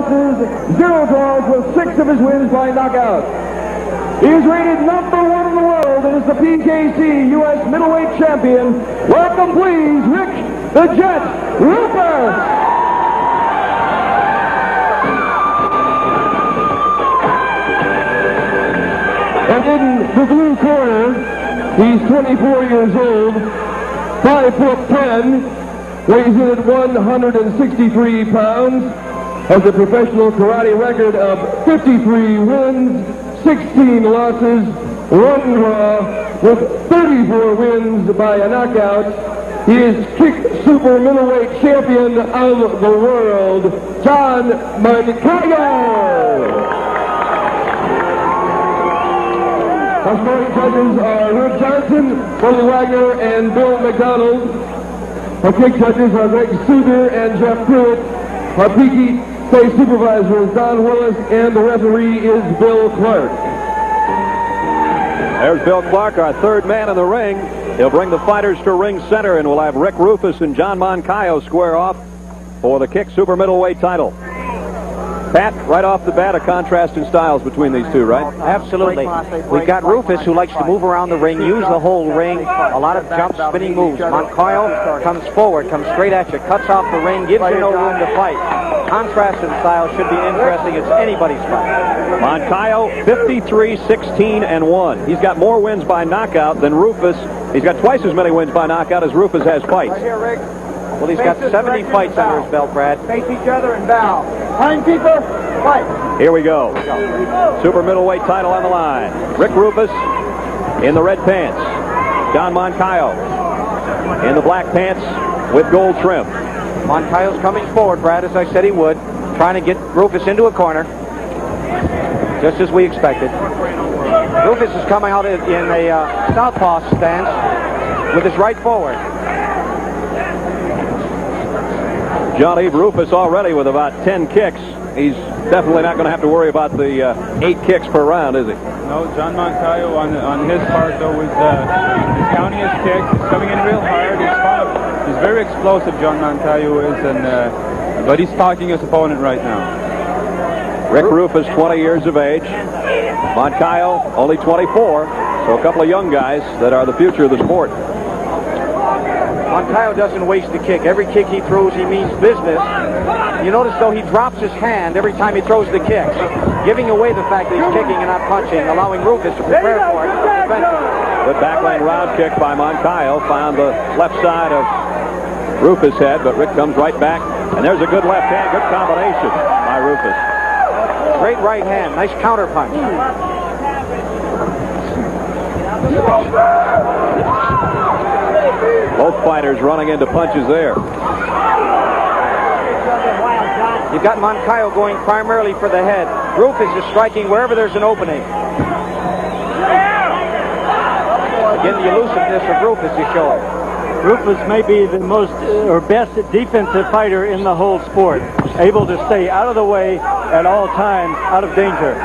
losses, 0 draws, with 6 of his wins by knockout. He is rated #1 in the world and is the PKC U.S. middleweight champion. Welcome, please, Rick the Jet Roufus. And in the blue corner, he's 24 years old, 5'10", weighs in at 163 pounds, has a professional karate record of 53 wins, 16 losses, 1 draw, with 34 wins by a knockout. He is kick super middleweight champion of the world, John Moncayo. Our scoring judges are Rick Johnson, Billy Wagner, and Bill McDonald. Our kick judges are Greg Suter and Jeff Pruitt. Our PK play supervisor is Don Willis, and the referee is Bill Clark. There's Bill Clark, our third man in the ring. He'll bring the fighters to ring center, and we'll have Rick Roufus and John Moncayo square off for the kick super middleweight title. Pat, right off the bat, a contrast in styles between these two, right? Absolutely. We've got Roufus, who likes to move around the ring, use the whole ring, a lot of jump, spinning moves. Moncayo comes forward, comes straight at you, cuts off the ring, gives you no room to fight. Contrast in style should be interesting. It's anybody's fight. Moncayo, 53, 16, and 1. He's got more wins by knockout than Roufus. He's got twice as many wins by knockout as Roufus has fights. Right here, Rick. Well, he's got 70 fights under his belt, Brad. Face each other and bow. Timekeeper, fight. Here we go. Super middleweight title on the line. Rick Roufus in the red pants. John Moncayo in the black pants with gold trim. Moncayo's coming forward, Brad, as I said he would, trying to get Roufus into a corner, just as we expected. Roufus is coming out in a southpaw stance with his right forward. Johnny Roufus already with about 10 kicks. He's definitely not going to have to worry about the 8 kicks per round, is he? No, John Moncayo on his part, though, is counting his kicks. He's coming in real hard. He's very explosive, John Moncayo is, but he's stalking his opponent right now. Rick Roufus, 20 years of age. Moncayo, only 24. So a couple of young guys that are the future of the sport. Moncayo doesn't waste a kick. Every kick he throws, he means business. You notice, though, he drops his hand every time he throws the kicks, giving away the fact that he's kicking and not punching, allowing Roufus to prepare for it defensively. Good backlane round kick by Moncayo. Found the left side of Roufus' head, but Rick comes right back. And there's a good left hand. Good combination by Roufus. Great right hand. Nice counter punch. Both fighters running into punches there. You've got Moncayo going primarily for the head. Roufus is striking wherever there's an opening. Again, the elusiveness of Roufus is showing. Roufus may be the most or best defensive fighter in the whole sport, able to stay out of the way at all times, out of danger.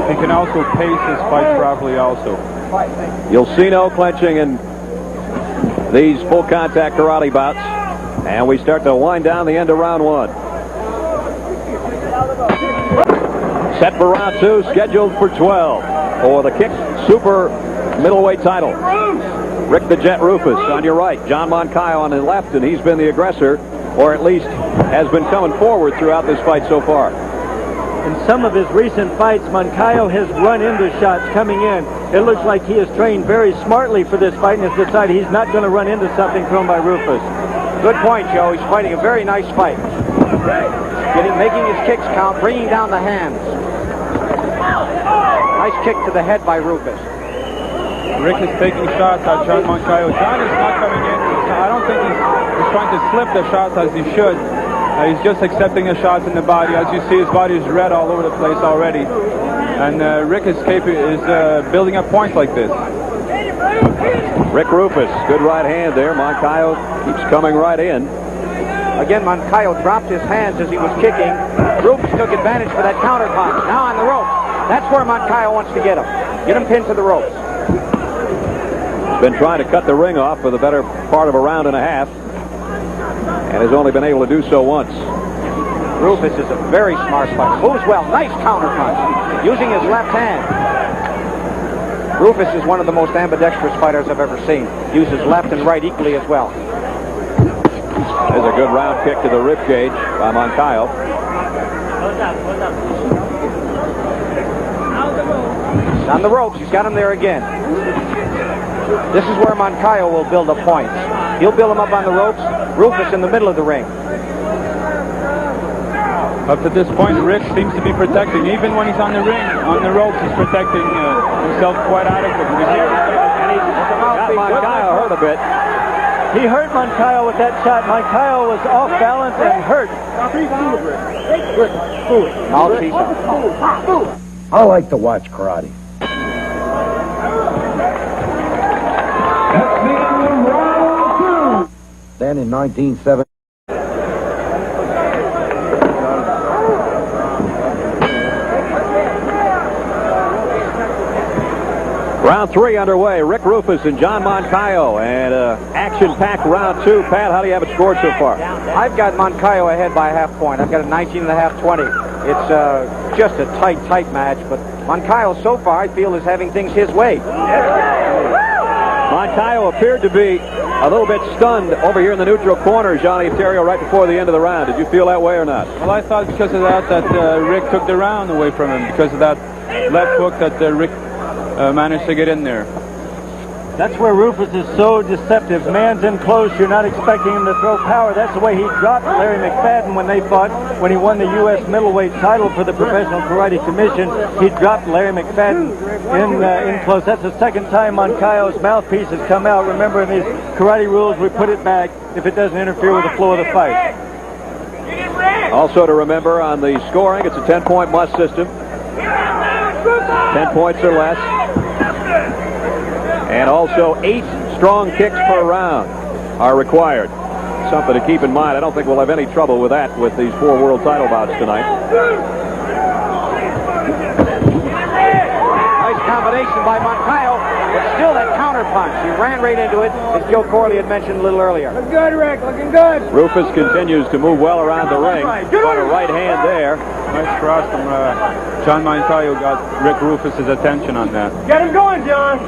He can also pace his fight properly also. You'll see no clenching in these full contact karate bouts. And we start to wind down the end of round 1. Set for round 2, scheduled for 12 for the kick super middleweight title. Rick the Jet Roufus on your right, John Moncayo on the left, and he's been the aggressor, or at least has been coming forward throughout this fight so far. In some of his recent fights, Moncayo has run into shots coming in. It looks like he has trained very smartly for this fight and has decided he's not going to run into something thrown by Roufus. Good point, Joe. He's fighting a very nice fight. Making his kicks count, bringing down the hands. Nice kick to the head by Roufus. Rick is taking shots at John Moncayo. John is not coming in. I don't think he's trying to slip the shots as he should. He's just accepting the shots in the body. As you see, his body is red all over the place already. And Rick is building up points like this. Rick Roufus, good right hand there. Moncayo keeps coming right in. Again, Moncayo dropped his hands as he was kicking. Roufus took advantage for that counter punch. Now on the ropes. That's where Moncayo wants to get him. Get him pinned to the ropes. Been trying to cut the ring off for the better part of a round and a half, and has only been able to do so once. Roufus is a very smart fighter. Moves well. Nice counter punch. Using his left hand. Roufus is one of the most ambidextrous fighters I've ever seen. Uses left and right equally as well. There's a good round kick to the rib cage by Moncayo. He's on the ropes. He's got him there again. This is where Moncayo will build up points. He'll build him up on the ropes. Roufus in the middle of the ring. Up to this point, Rick seems to be protecting. Even when he's on the ring, on the ropes, he's protecting himself quite adequately. And he's got Moncayo hurt a bit. He hurt Moncayo with that shot. Moncayo was off balance and hurt. I like to watch karate. Then in 1970. Round 3 underway. Rick Roufus and John Moncayo, and action-packed round 2. Pat, how do you have it scored so far? I've got Moncayo ahead by a half point. I've got a 19.5-20. It's just a tight match, but Moncayo so far I feel is having things his way. Moncayo appeared to be a little bit stunned over here in the neutral corner, Johnny Ontario, right before the end of the round. Did you feel that way or not? Well, I thought because of that Rick took the round away from him, because of that left hook that Rick managed to get in there. That's where Roufus is so deceptive. Man's in close. You're not expecting him to throw power. That's the way he dropped Larry McFadden when they fought, when he won the U.S. middleweight title for the Professional Karate Commission. He dropped Larry McFadden in close. That's the second time Moncayo's mouthpiece has come out. Remember, in these karate rules, we put it back if it doesn't interfere with the flow of the fight. Also to remember on the scoring, it's a 10-point must system. 10 points or less. And also 8 strong kicks per round are required. Something to keep in mind. I don't think we'll have any trouble with that with these 4 world title bouts tonight. Nice combination by Moncayo, but still that counter punch. He ran right into it, as Joe Corley had mentioned a little earlier. Looking good, Rick. Looking good. Roufus continues to move well around the ring. Got a right hand there. Nice cross from John Moncayo. Got Rick Roufus' attention on that. Get him going, John.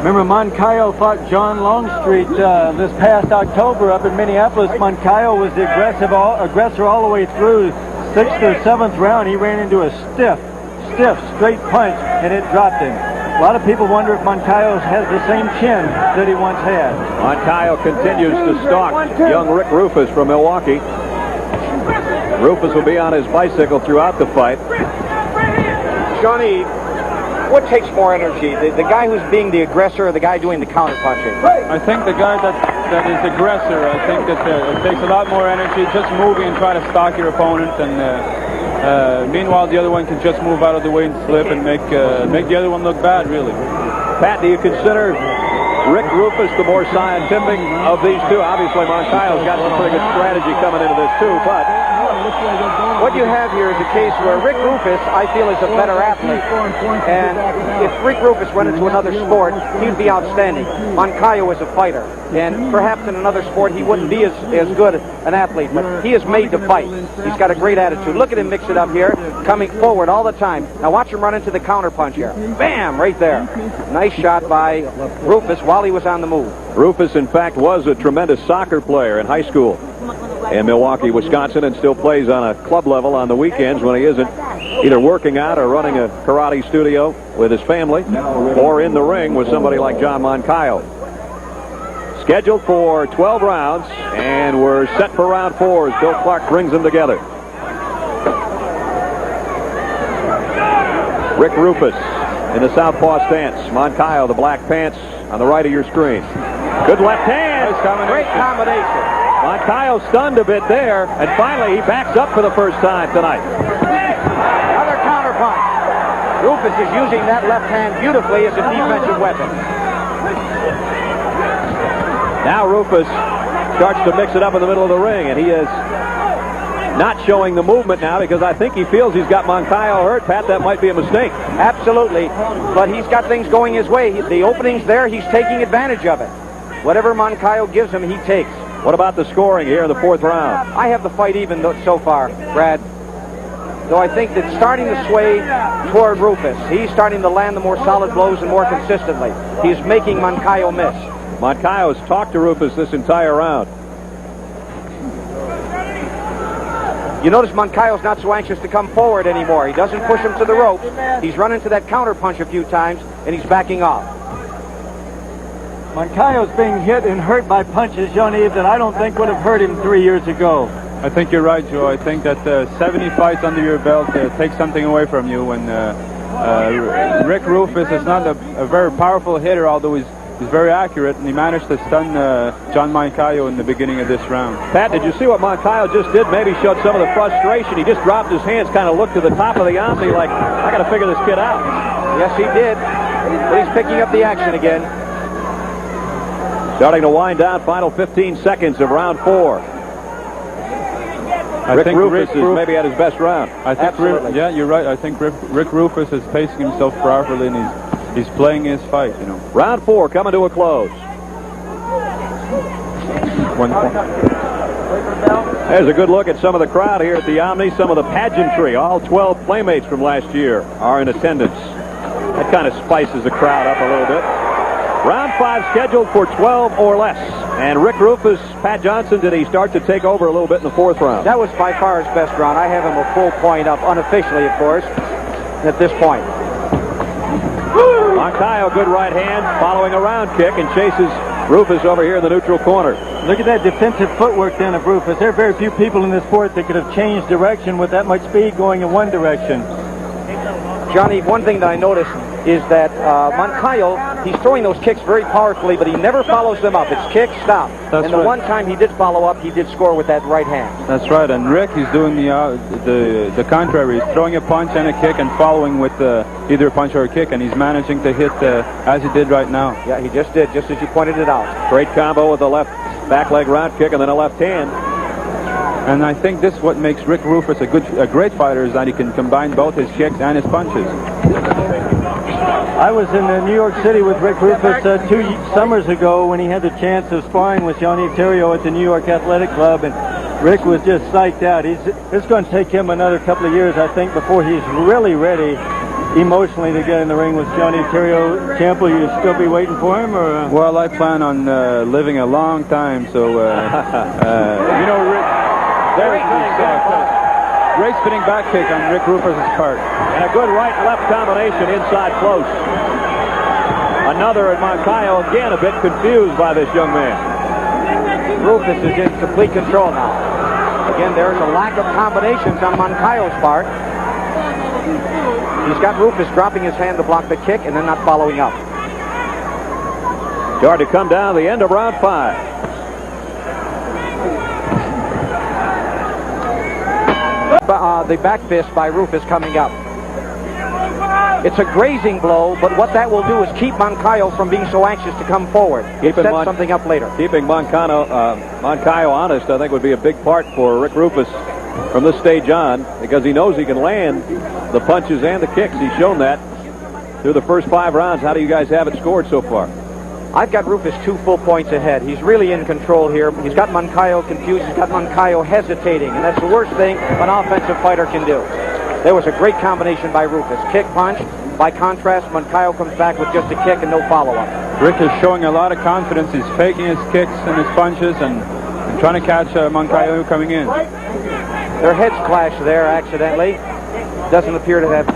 Remember, Moncayo fought John Longstreet this past October up in Minneapolis. Moncayo was the aggressor all the way through 6th or 7th round. He ran into a stiff, straight punch, and it dropped him. A lot of people wonder if Moncayo has the same chin that he once had. Moncayo continues to stalk young Rick Roufus from Milwaukee. Roufus will be on his bicycle throughout the fight. Johnny, what takes more energy, the guy who's being the aggressor or the guy doing the counter punching? I think the guy that is the aggressor, I think that it takes a lot more energy just moving and try to stalk your opponent, and meanwhile the other one can just move out of the way and slip and make the other one look bad, really. Pat, do you consider Rick Roufus the more scientific of these two? Obviously Moncayo's got some pretty good strategy coming into this too, but what you have here is a case where Rick Roufus, I feel, is a better athlete. And if Rick Roufus went into another sport, he'd be outstanding. Moncayo is a fighter. And perhaps in another sport, he wouldn't be as good an athlete. But he is made to fight. He's got a great attitude. Look at him mix it up here, coming forward all the time. Now watch him run into the counter punch here. Bam! Right there. Nice shot by Roufus while he was on the move. Roufus, in fact, was a tremendous soccer player in high school in Milwaukee, Wisconsin, and still plays on a club level on the weekends when he isn't either working out or running a karate studio with his family or in the ring with somebody like John Moncayo. Scheduled for 12 rounds, and we're set for round 4 as Bill Clark brings them together. Rick Roufus in the southpaw stance. Moncayo, the black pants, on the right of your screen. Good left hand. Great combination. Moncayo stunned a bit there, and finally he backs up for the first time tonight. Another counter punch. Roufus is using that left hand beautifully as a defensive weapon. Now Roufus starts to mix it up in the middle of the ring, and he is not showing the movement now because I think he feels he's got Moncayo hurt. Pat, that might be a mistake. Absolutely, but he's got things going his way. The opening's there. He's taking advantage of it. Whatever Moncayo gives him, he takes. What about the scoring here in the fourth round? I have the fight even so far, Brad. Though I think it's starting to sway toward Roufus. He's starting to land the more solid blows and more consistently. He's making Moncayo miss. Moncayo has talked to Roufus this entire round. You notice Moncayo's not so anxious to come forward anymore. He doesn't push him to the ropes. He's run into that counter punch a few times, and he's backing off. Moncayo's being hit and hurt by punches, Jean-Yves, that I don't think would have hurt him 3 years ago. I think you're right, Joe. I think that 70 fights under your belt takes something away from you. When Rick Roufus is not a very powerful hitter, although he's very accurate, and he managed to stun John Moncayo in the beginning of this round. Pat, did you see what Moncayo just did? Maybe showed some of the frustration. He just dropped his hands, kind of looked to the top of the Omni like, I got to figure this kid out. Yes, he did. But he's picking up the action again. Starting to wind down, final 15 seconds of round 4. I think Roufus is maybe at his best round. I think yeah, you're right. I think Rick Roufus is pacing himself properly, and he's playing his fight, you know. Round 4 coming to a close. There's a good look at some of the crowd here at the Omni, some of the pageantry. All 12 playmates from last year are in attendance. That kind of spices the crowd up a little bit. Round 5 scheduled for 12 or less. And Rick Roufus, Pat Johnson, did he start to take over a little bit in the 4th round? That was by far his best round. I have him a full point up, unofficially, of course, at this point. Moncayo, good right hand, following a round kick, and chases Roufus over here in the neutral corner. Look at that defensive footwork then of Roufus. There are very few people in this sport that could have changed direction with that much speed going in one direction. Johnny, one thing that I noticed is that Moncayo, he's throwing those kicks very powerfully, but he never follows them up. It's kick, stop. That's and the right. one time he did follow up, he did score with that right hand. That's right, and Rick, he's doing the contrary. He's throwing a punch and a kick and following with either a punch or a kick, and he's managing to hit as he did right now. Yeah, he just did, just as you pointed it out. Great combo with the left back leg round kick and then a left hand. And I think this is what makes Rick Roufus a great fighter, is that he can combine both his kicks and his punches. I was in New York City with Rick Roufus 2 summers ago when he had the chance of sparring with Jean-Yves Thériault at the New York Athletic Club, and Rick was just psyched out. It's going to take him another couple of years, I think, before he's really ready emotionally to get in the ring with Jean-Yves Thériault. Champ, will you still be waiting for him? Or Well, I plan on living a long time, so you know, Rick. Great spinning back kick on Rick Roufus' part. And a good right-left combination inside close. Another at Moncayo, again a bit confused by this young man. Roufus is in complete control now. Again, there's a lack of combinations on Moncayo's part. He's got Roufus dropping his hand to block the kick and then not following up. Start to come down the end of round 5. The back fist by Roufus coming up. It's a grazing blow, but what that will do is keep Moncayo from being so anxious to come forward. It sets something up later. Keeping Moncayo honest, I think, would be a big part for Rick Roufus from this stage on, because he knows he can land the punches and the kicks. He's shown that through the first 5 rounds. How do you guys have it scored so far? I've got Roufus 2 full points ahead. He's really in control here. He's got Moncayo confused. He's got Moncayo hesitating, and that's the worst thing an offensive fighter can do. There was a great combination by Roufus. Kick, punch. By contrast, Moncayo comes back with just a kick and no follow-up. Rick is showing a lot of confidence. He's faking his kicks and his punches and trying to catch Moncayo coming in. Their heads clash there accidentally. Doesn't appear to have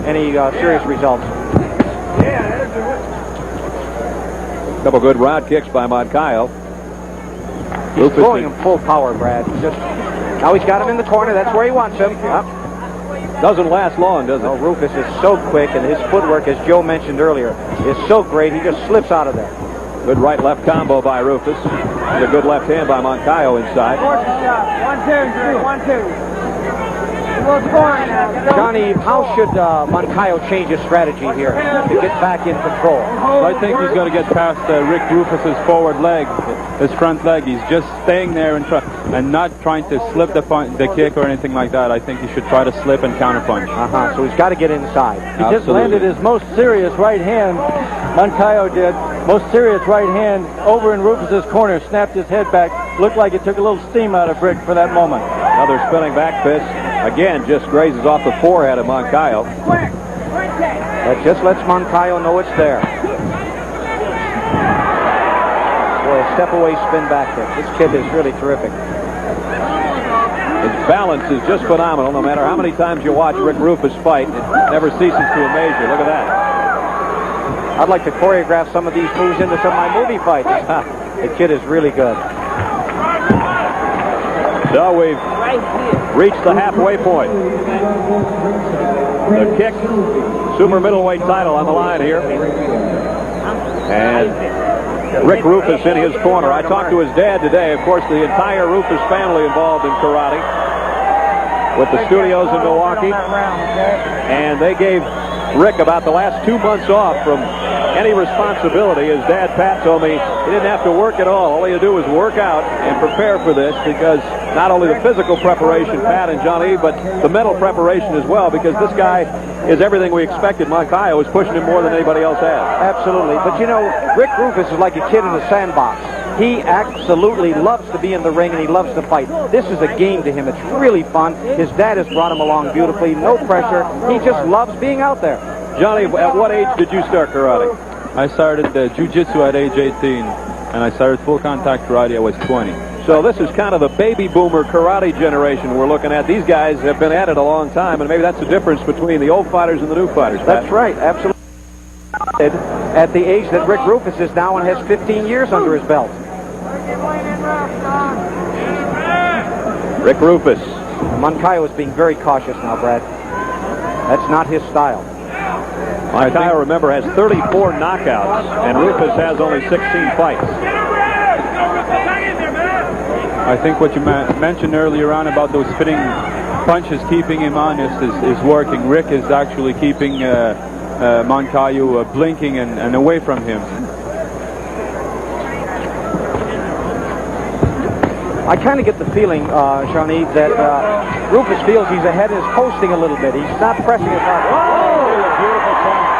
any serious results. Couple good round kicks by Moncayo. He's throwing him full power, Brad. Now he's got him in the corner. That's where he wants him. Doesn't last long, does it? No, Roufus is so quick, and his footwork, as Joe mentioned earlier, is so great. He just slips out of there. Good right-left combo by Roufus. And a good left hand by Moncayo inside. 1, 2, 3, 1, 2. Johnny, how should Moncayo change his strategy here to get back in control? So I think he's going to get past Rick Rufus's forward leg, his front leg. He's just staying there and not trying to slip the kick or anything like that. I think he should try to slip and counterpunch. So he's got to get inside. He just landed his most serious right hand. Moncayo did. Most serious right hand over in Rufus's corner, snapped his head back. Looked like it took a little steam out of Rick for that moment. Another spinning back fist. Again, just grazes off the forehead of Moncayo. That just lets Moncayo know it's there. Boy, a step away spin back there. This kid is really terrific. His balance is just phenomenal. No matter how many times you watch Rick Roufus fight, it never ceases to amaze you. Look at that. I'd like to choreograph some of these moves into some of my movie fights. The kid is really good. So we've reached the halfway point. The kick, super middleweight title on the line here. And Rick Roufus in his corner. I talked to his dad today. Of course, the entire Roufus family involved in karate with the studios in Milwaukee. And they gave Rick about the last 2 months off from any responsibility. His dad, Pat, told me he didn't have to work at all. All he had to do was work out and prepare for this, because not only the physical preparation, Pat and Johnny, but the mental preparation as well, because this guy is everything we expected. Moncayo is pushing him more than anybody else has. Absolutely. But you know, Rick Roufus is like a kid in a sandbox. He absolutely loves to be in the ring, and he loves to fight. This is a game to him. It's really fun. His dad has brought him along beautifully. No pressure. He just loves being out there. Johnny, at what age did you start karate? I started jiu-jitsu at age 18, and I started full contact karate. I was 20. So this is kind of the baby boomer karate generation we're looking at. These guys have been at it a long time, and maybe that's the difference between the old fighters and the new fighters. Pat. That's right, absolutely. At the age that Rick Roufus is now, and has 15 years under his belt. Rick Roufus. Moncayo is being very cautious now, Brad. That's not his style. Moncayo, remember, has 34 knockouts, and Roufus has only 16 fights. I think what you mentioned earlier on about those spinning punches keeping him honest is working. Rick is actually keeping Moncayo blinking and away from him. I kind of get the feeling, Shawnee, that Roufus feels he's ahead and is posting a little bit. He's not pressing as hard. Oh, beautiful punch.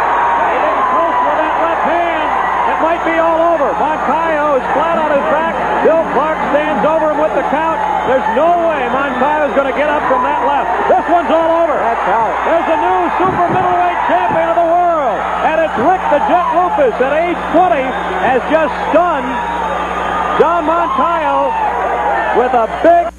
He didn't post with that left hand. It might be all over. Moncayo is flat on his back. Bill Clark stands over him with the count. There's no way Moncayo is going to get up from that left. This one's all over. That's out. There's a new super middleweight champion of the world. And it's Rick the Jet Roufus at age 20 has just stunned John Moncayo with a big